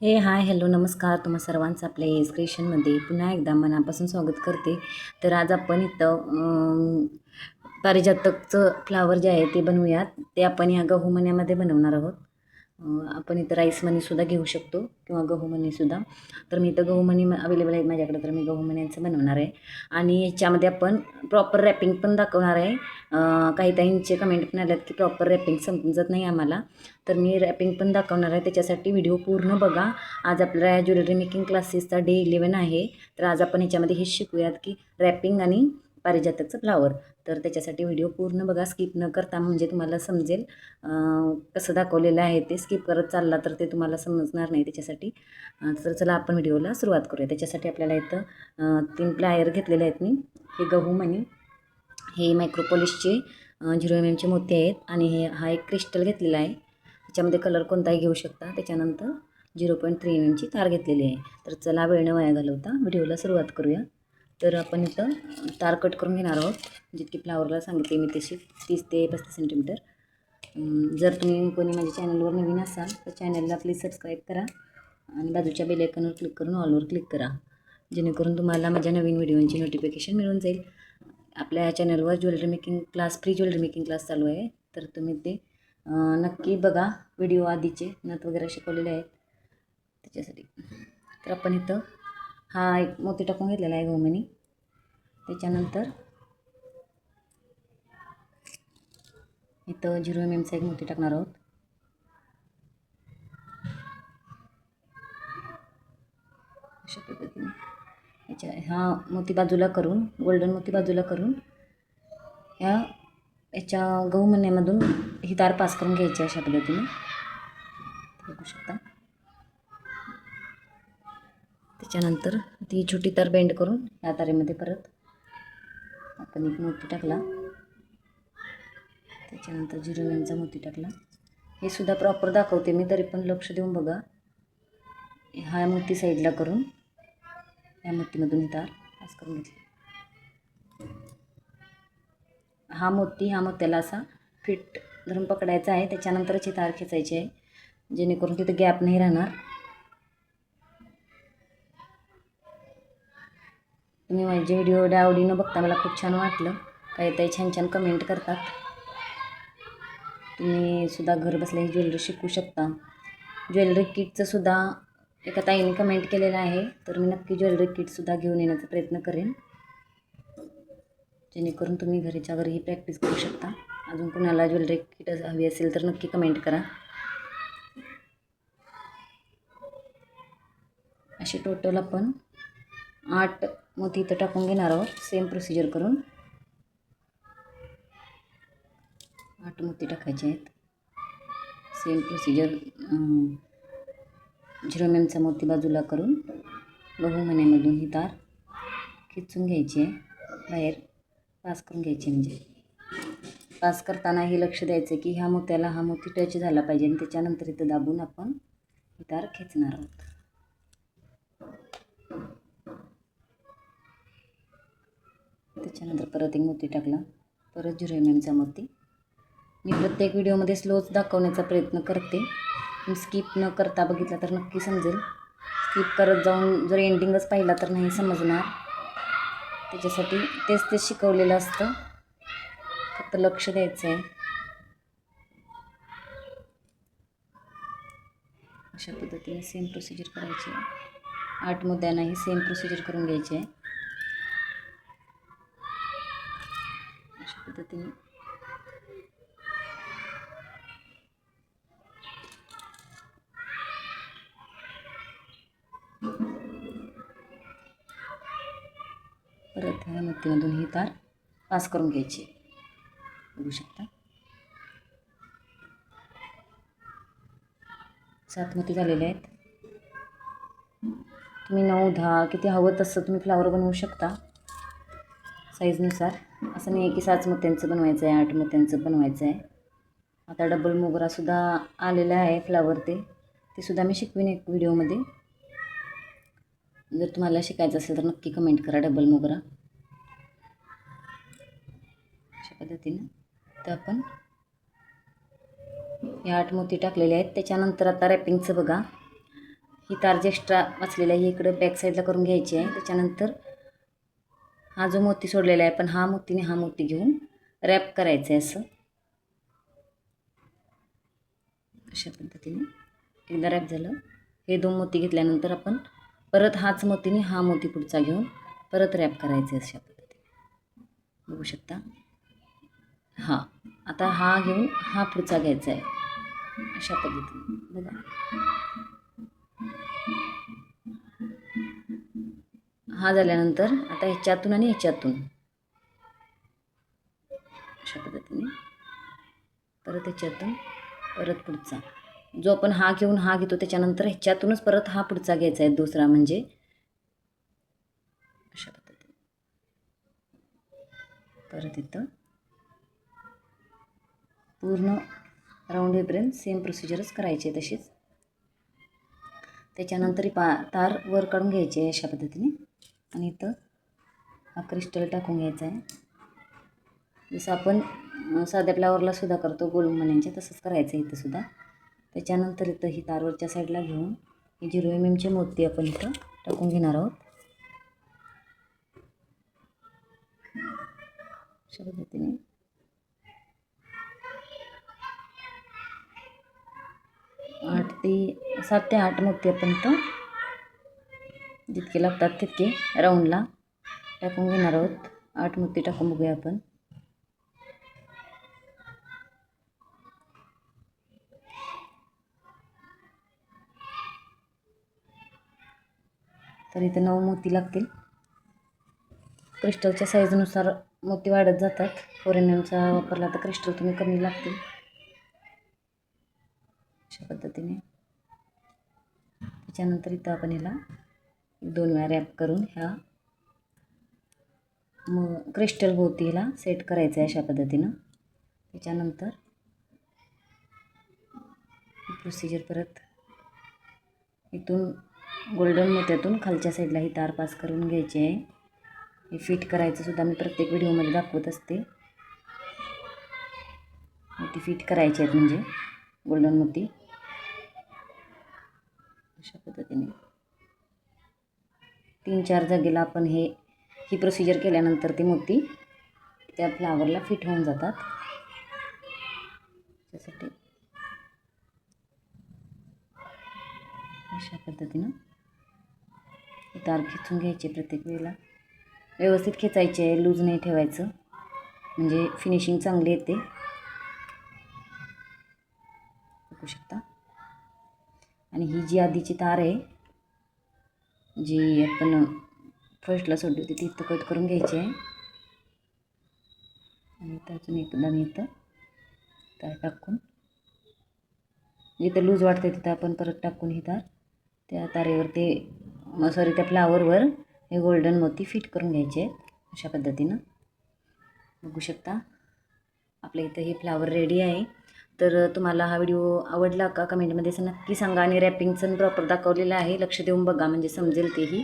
Hi hello नमस्कार तुम्हा सर्वांचं आपल्या एस क्रिएशनमध्ये पुन्हा एकदा मनापासून स्वागत करते. तर आज आपण इथं पारिजातकचं फ्लावर जे आहे ते बनवूयात. ते आपण ह्या गहू मण्यामध्ये बनवणार आहोत. आपण इथं राईस मनीसुद्धा घेऊ शकतो किंवा गहू मनीसुद्धा. तर मी इथं गहू मनी अवेलेबल आहेत माझ्याकडे, तर मी गहू मण्यांचं बनवणार आहे. आणि याच्यामध्ये आपण प्रॉपर रॅपिंग पण दाखवणार आहे. काही ताईंचे कमेंट पण आल्यात की प्रॉपर रॅपिंग समजत नाही आम्हाला, तर मी रॅपिंग पण दाखवणार आहे. त्याच्यासाठी व्हिडिओ पूर्ण बघा. आज आपल्या ज्वेलरी मेकिंग क्लासेसचा डे 11 आहे. तर आज आपण ह्याच्यामध्ये हे शिकूयात की रॅपिंग आणि पारिजातकचं फ्लावर. तर त्याच्यासाठी व्हिडिओ पूर्ण बघा, स्किप न करता, म्हणजे तुम्हाला समजेल कसं दाखवलेलं आहे. ते स्किप करत चालला तर ते तुम्हाला समजणार नाही त्याच्यासाठी. तर चला आपण व्हिडिओला सुरुवात करूया. त्याच्यासाठी आपल्याला इथं 3 प्लायर घेतलेले आहेत मी. हे गहू मणी, हे मायक्रोपॉलिशचे 0 mm चे मोती आहेत. आणि हा एक क्रिस्टल घेतलेला आहे. त्याच्यामध्ये कलर कोणताही घेऊ शकता. त्याच्यानंतर 0.3 mm ची तार घेतलेली आहे. तर चला वेळ न वाया घालवता व्हिडिओला सुरुवात करूया. तर आपण इथं तार कट करून घेणार आहोत. जितकी फ्लावरला सांगितले मी तशी 30 ते 35 सेंटीमीटर. जर तुम्ही कोणी माझ्या चॅनलवर नवीन असाल तर चॅनलला प्लीज सबस्क्राईब करा आणि बाजूच्या बेल आयकॉनवर क्लिक करून ऑलवर क्लिक करा, जेणेकरून तुम्हाला माझ्या नवीन व्हिडिओंची नोटिफिकेशन मिळून जाईल. आपल्या चॅनलवर jewellery making class, free jewellery making class चालू आहे. तर तुम्ही ते नक्की बघा. व्हिडिओ आधीचे नथ वगैरे शिकवलेले आहेत त्याच्यासाठी. तर आपण इथं हा एक मोती टाकून घेतलेला आहे गहूमणी. त्याच्यानंतर इथं 0 mm चा एक मोती टाकणार आहोत. अशा पद्धतीने हा मोती बाजूला करून, गोल्डन मोती बाजूला करून याच्या गहू मण्यामधून ही तार पास करून घ्यायची अशा पद्धतीने बघू शकता. त्याच्यानंतर ती छोटी तार बेंड करून या तारेमध्ये परत आपण एक मोती टाकला. त्याच्यानंतर 0 mm चा मोती टाकला. हे सुद्धा प्रॉपर दाखवते मी, तरी पण लक्ष देऊन बघा. हा मोती साईडला करून या मोतीमधून ही तार पास करून घेतली. हा मोत्याला असा फिट धरून पकडायचा आहे. त्याच्यानंतरच ही तार खेचायची आहे, जेणेकरून तिथे गॅप नाही राहणार. तुम्ही माझे व्हिडिओ आवडीनं बघता, मला खूप छान वाटलं. काही ताई छान छान कमेंट करतात. तुम्ही सुद्धा घर बसल्या ही ज्वेलरी शिकू शकता. ज्वेलरी किटचं सुद्धा एका ताईने कमेंट केलेलं आहे, तर मी नक्की ज्वेलरी किटसुद्धा घेऊन येण्याचा प्रयत्न करेन, जेणेकरून तुम्ही घरीच्या घरी ही प्रॅक्टिस करू शकता. अजून कुणाला ज्वेलरी किट हवी असेल तर नक्की कमेंट करा. असे टोटल आपण 8 मोती इथं टाकून घेणार आहोत. सेम प्रोसिजर करून 8 मोती टाकायचे आहेत. सेम प्रोसिजर 0 mm चा मोती बाजूला करून गहू मण्यामधून ही तार खिचून घ्यायची आहे, बाहेर पास करून घ्यायची. म्हणजे पास करताना हे लक्ष द्यायचं की ह्या मोत्याला हा मोती टच झाला पाहिजे, आणि त्याच्यानंतर इथं दाबून आपण ही तार खेचणार आहोत. त्याच्यानंतर परत एक मोती टाकला, परत 0 mm चा मोती. मी प्रत्येक व्हिडिओमध्ये स्लोच दाखवण्याचा प्रयत्न करते. स्किप न करता बघितला तर नक्की समजेल. स्किप करत जाऊन जर एंडिंगच पाहिला तर नाही समजणार. त्याच्यासाठी तेच शिकवलेलं असतं, फक्त लक्ष द्यायचं आहे. अशा पद्धतीने सेम प्रोसिजर करायची आहे. 8 मोत्यांनाही सेम प्रोसिजर करून घ्यायची आहे. अशा पद्धतीने परत ह्या मोतीमधून ही तार पास करून घ्यायची. बघू शकता 7 मोती झालेले आहेत. तुम्ही 9, 10 किती हवं तसं तुम्ही फ्लावर बनवू शकता साईजनुसार. असं नाही आहे की 7 मोत्यांचं बनवायचं आहे, 8 मोत्यांचं बनवायचं आहे. आता डबल मोगरासुद्धा आलेला आहे फ्लावर, ते सुद्धा मी शिकवीन एक व्हिडिओमध्ये. जर तुम्हाला शिकायचं असेल तर नक्की कमेंट करा डबल मोगरा. अशा पद्धतीनं तर आपण हे 8 मोती टाकलेले आहेत. त्याच्यानंतर आता रॅपिंगचं बघा. ही तार जे एक्स्ट्रा वाचलेला आहे इकडं बॅक साईडला करून घ्यायची आहे. त्याच्यानंतर हा जो मोती सोडलेला आहे पण हा मोती घेऊन रॅप करायचं आहे असं, अशा पद्धतीने. एकदा रॅप झालं, हे 2 मोती घेतल्यानंतर आपण परत हाच मोतीने हा मोती पुढचा घेऊन परत रॅप करायचे अशा पद्धतीने. बघू शकता. हां, आता हा घेऊन हा पुढचा घ्यायचा आहे अशा पद्धतीने बघा. हा झाल्यानंतर आता ह्याच्यातून आणि ह्याच्यातून अशा पद्धतीने परत ह्याच्यातून परत पुढचा, जो आपण हा घेऊन हा घेतो त्याच्यानंतर ह्याच्यातूनच परत हा पुढचा घ्यायचा आहे दुसरा, म्हणजे अशा पद्धतीने. परत इथं पूर्ण राऊंड येईपर्यंत सेम प्रोसिजरच करायची आहे तशीच. त्याच्यानंतर तार वर काढून घ्यायची आहे अशा पद्धतीने आणि इथं हा क्रिस्टल टाकून घ्यायचा आहे. जसं आपण साध्या फ्लावरला सुद्धा करतो गोलमण्यांच्या, तसंच करायचं आहे इथं सुद्धा. त्याच्यानंतर इथं ही तारवरच्या साईडला घेऊन ही 0 mm मोती आपण इथं टाकून घेणार आहोत अशा पद्धतीने. 7 ते 8 मोती आपण इथं जितके लागतात तितके राऊंडला टाकून घेणार आहोत. 8 मोती टाकून बघूया आपण. तर इथं 9 मोती लागतील. क्रिस्टलच्या साईजनुसार मोती वाढत जातात. 4 mmचा वापरला तर क्रिस्टल तुम्ही कमी लागतील अशा पद्धतीने. त्याच्यानंतर इथं आपण ह्याला 2 वेळा रॅप करून ह्या क्रिस्टल भोवती ह्याला सेट करायचं आहे अशा पद्धतीनं. त्याच्यानंतर प्रोसिजर परत इथून गोल्डन मोत्यातून खालच्या साईडला ही तार पास करून घ्यायची आहे. हे फिट करायचं सुद्धा मी प्रत्येक व्हिडिओमध्ये दाखवत असते. मोती फिट करायचे आहेत म्हणजे गोल्डन मोती अशा पद्धतीने 3-4 जागेला आपण ही प्रोसिजर केल्यानंतर ते मोती त्या फ्लावरला फिट होऊन जातात. त्यासाठी अशा पद्धतीनं ही तार खेचून घ्यायची प्रत्येक वेळेला. व्यवस्थित खेचायचे आहे, लूज नाही ठेवायचं, म्हणजे फिनिशिंग चांगली येते. बघू शकता. आणि ही जी आधीची तार आहे जी आपण फर्स्टला सोडली होती ती इथं कट करून घ्यायची आहे आणि त्यातून एकदा मी इथं तार टाकून जिथं लूज वाटते तिथं आपण परत टाकून ही तार त्या तारेवर त्या फ्लावरवर हे गोल्डन मोती फिट करून घ्यायचे आहेत अशा पद्धतीनं. बघू शकता. आपल्या इथं हे फ्लावर रेडी आहे. तर तुम्हाला हा व्हिडिओ आवडला का कमेंटमध्ये नक्की सांगा. आणि रॅपिंगचं प्रॉपर दाखवलेलं आहे, लक्ष देऊन बघा म्हणजे समजेल तेही.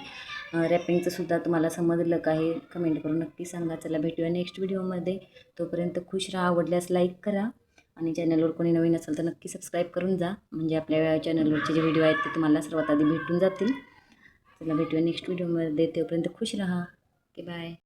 रॅपिंगचं सुद्धा तुम्हाला समजलं का हे कमेंट करून नक्की सांगा. चला भेटूया नेक्स्ट व्हिडिओमध्ये. तोपर्यंत खुश राहा. आवडल्यास लाईक करा आणि चॅनलवर कोणी नवीन असेल तर नक्की सबस्क्राईब करून जा, म्हणजे आपल्या चॅनलवरचे जे व्हिडिओ आहेत ते तुम्हाला सर्वात आधी भेटून जातील. चला भेटूया नेक्स्ट व्हिडिओमध्ये. तोपर्यंत खुश राहा. Okay, bye.